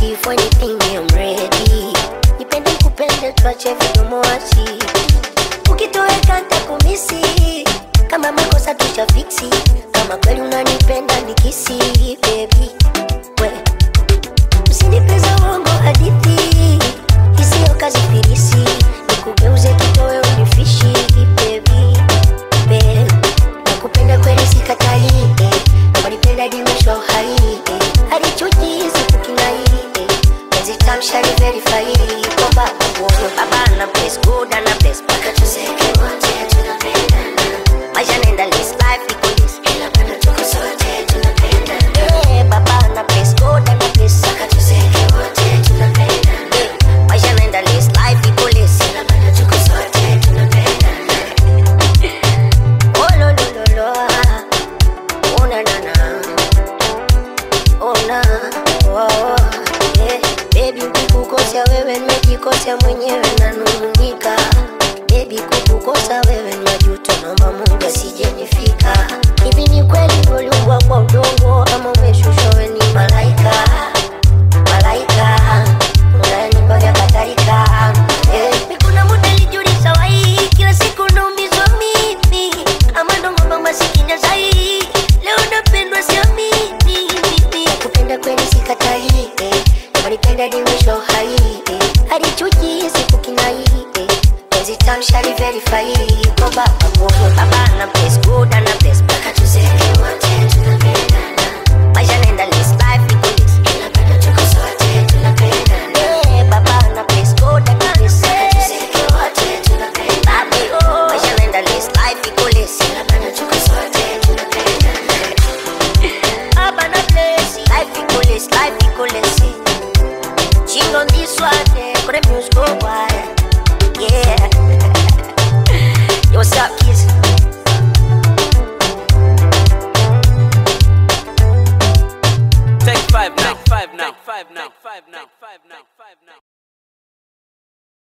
achieve anything, I'm ready. Nipende kupende tuache vidomo wazi. Ukitoweka nitakumisi, kama makosa tushafiksi. Kama kweli unanipenda nikisi, baby. We usinipeza uongo hadithi, isiyo kazi firisi. Nikugeuze kitoweo unifishi, baby. Babe, nakupenda kweli sikatai, wanipenda dimesho hai. Harichuji siku kinai, kazi tamshari verify. Komba kubono, baba na place good and a place baka tuseke wote tunapendana. Maisha nenda list life iko list, ila bado tuko sote tunapendana. Baba na place good and a place baka tuseke wote tunapendana. Maisha nenda list life iko list, ila bado tuko sote tunapendana. Oh lo lo lo lo, oh na na na, oh na, oh yeah. Baby ukikukosea wewe nimejikosea mwenyewe nanung'unika. Baby kukukosa wewe majuto, naomba Mungu asijenifika. Hivi ni kweli uliumbwa kwa udongo ama umeshushwa wewe ni malaika? Malaika unanipa vya kadhalika. Kuna muda nilijiuliza wai, kila siku naumizwa mimi ama ndo ngoma masikini zaidi. Leo napendwa siamini. Nakupenda kweli sikatai, wanipenda dimesho hai. Harichuji siku kinai, kazi tamshari verify. Komba kubono, baba na place